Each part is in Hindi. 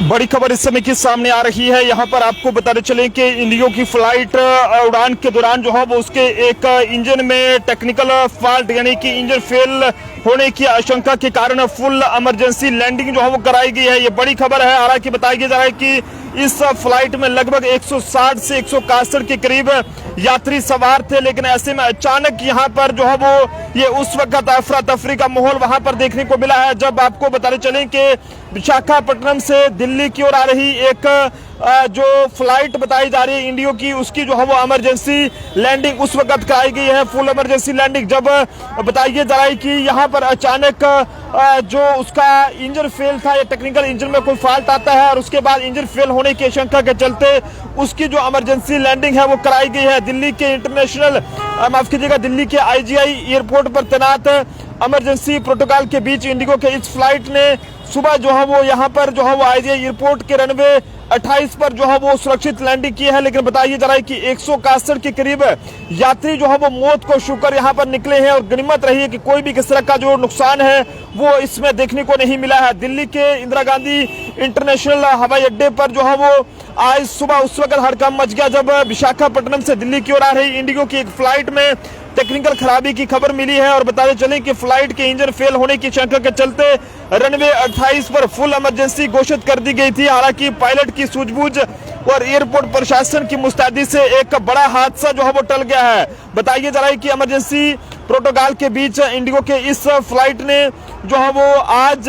बड़ी खबर इस समय की सामने आ रही है। यहाँ पर आपको बताते चलें कि इंडिगो की फ्लाइट उड़ान के दौरान जो है वो उसके एक इंजन में टेक्निकल फॉल्ट यानी कि इंजन फेल होने की आशंका के कारण फुल इमरजेंसी लैंडिंग जो है वो कराई गई है। ये बड़ी खबर है। हालांकि बताया जा रहा है कि इस फ्लाइट में लगभग 160 से 161 के करीब यात्री सवार थे, लेकिन ऐसे में अचानक यहाँ पर जो है वो ये उस वक्त अफरा तफरी का माहौल वहां पर देखने को मिला है, जब आपको बताते चलें कि विशाखापट्टनम से दिल्ली की ओर आ रही एक जो फ्लाइट बताई जा रही है इंडिगो की, उसकी जो है वो इमरजेंसी लैंडिंग उस वक्त कराई गई है, फुल इमरजेंसी लैंडिंग। जब बताइए जा रहा है कि यहाँ पर अचानक जो उसका इंजन फेल था, या टेक्निकल इंजन में कोई फॉल्ट आता है और उसके बाद इंजन फेल होने की आशंका के चलते उसकी जो इमरजेंसी लैंडिंग है वो कराई गई है। दिल्ली के इंटरनेशनल माफ कीजिएगा दिल्ली के IGI एयरपोर्ट पर तैनात इमरजेंसी प्रोटोकॉल के बीच इंडिगो के इस फ्लाइट ने सुबह जो है वो यहाँ पर जो है वो IGI एयरपोर्ट के रनवे 28 पर जो है वो सुरक्षित लैंडिंग की है। लेकिन बताइए जा रहा है कि 161 के करीब यात्री जो है वो मौत को छूकर यहाँ पर निकले हैं, और गनीमत रही है कि कोई भी किस तरह का जो नुकसान है वो इसमें देखने को नहीं मिला है। दिल्ली के इंदिरा गांधी इंटरनेशनल हवाई अड्डे पर जो है वो आज सुबह उस वक्त हड़कंप मच गया जब विशाखापट्टनम से दिल्ली की ओर आ रही इंडिगो की एक फ्लाइट में टेक्निकल खराबी की खबर मिली है, और बताते चलें कि फ्लाइट के इंजन फेल होने की आशंका के चलते रनवे 28 पर फुल इमरजेंसी घोषित कर दी गई थी। हालांकि पायलट की सूझबूझ और एयरपोर्ट प्रशासन की मुस्तैदी से एक बड़ा हादसा जो है वो टल गया है। बताइए जा रहा है कि इमरजेंसी प्रोटोकॉल के बीच इंडिगो के इस फ्लाइट ने जो है वो आज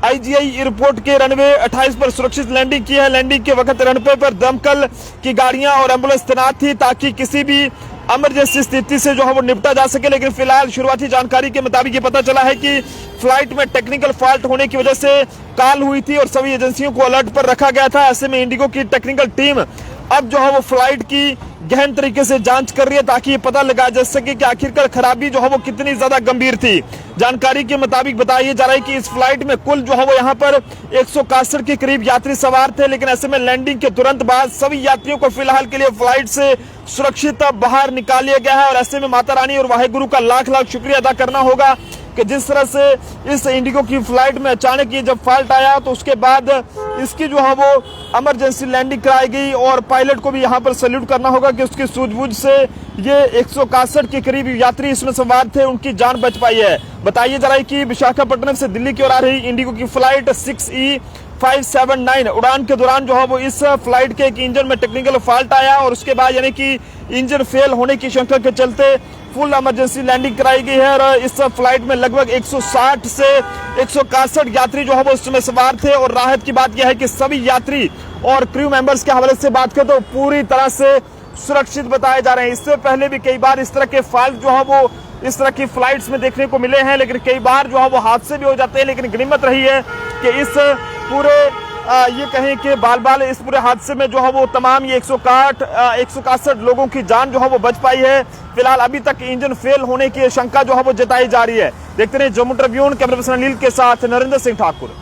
IGI एयरपोर्ट के रनवे 28 पर सुरक्षित लैंडिंग की है। लैंडिंग के वक्त रनवे पर दमकल की गाड़ियां और एम्बुलेंस तैनात थी ताकि किसी भी इमरजेंसी स्थिति से जो है वो निपटा जा सके। लेकिन फिलहाल शुरुआती जानकारी के मुताबिक ये पता चला है कि फ्लाइट में टेक्निकल फॉल्ट होने की वजह से कॉल हुई थी और सभी एजेंसियों को अलर्ट पर रखा गया था। ऐसे में इंडिगो की टेक्निकल टीम अब जो है वो फ्लाइट की गहन तरीके से जांच कर रही है ताकि ये पता लगाया जा सके कि आखिरकार खराबी जो है वो कितनी ज्यादा गंभीर थी। जानकारी के मुताबिक बताया जा रहा है कि इस फ्लाइट में कुल जो है वो यहाँ पर 161 के करीब यात्री सवार थे, लेकिन ऐसे में लैंडिंग के तुरंत बाद सभी यात्रियों को फिलहाल के लिए फ्लाइट से सुरक्षित बाहर निकाल लिया गया है। और ऐसे में माता रानी और वाहेगुरु का लाख लाख शुक्रिया अदा करना होगा कि जिस तरह से इस इंडिगो की फ्लाइट में अचानक ये जब फॉल्ट आया तो उसके बाद इसकी जो है वो इमरजेंसी लैंडिंग कराई गई, और पायलट को भी यहाँ पर सैल्यूट करना होगा कि उसकी सूझबूझ से ये 161 के करीब यात्री इसमें सवार थे, उनकी जान बच पाई है। बताइए जा रहा है कि विशाखापट्टनम से दिल्ली की ओर आ रही इंडिगो की फ्लाइट 6E579 उड़ान के दौरान जो है वो इस फ्लाइट के एक इंजन में टेक्निकल फॉल्ट आया, और उसके बाद यानी कि इंजन फेल होने की आशंका के चलते फुल इमरजेंसी लैंडिंग कराई गई है। और इस फ्लाइट में लगभग 160 से 161 यात्री जो है वो इसमें सवार थे, और राहत की बात यह है कि सभी यात्री और क्रू मेंबर्स के हवाले से बात करें तो पूरी तरह से सुरक्षित बताए जा रहे हैं। इससे पहले भी कई बार इस तरह के फॉल्ट जो है वो इस तरह की फ्लाइट्स में देखने को मिले हैं, लेकिन कई बार जो है वो हादसे भी हो जाते हैं। लेकिन गनीमत रही है कि इस पूरे ये कहें कि बाल इस पूरे हादसे में जो है वो तमाम ये 161 लोगों की जान जो है वो बच पाई है। फिलहाल अभी तक इंजन फेल होने की आशंका जो है वो जताई जा रही है। देखते रहिए Jammu Tribune, camera person Anil के साथ नरेंद्र सिंह ठाकुर।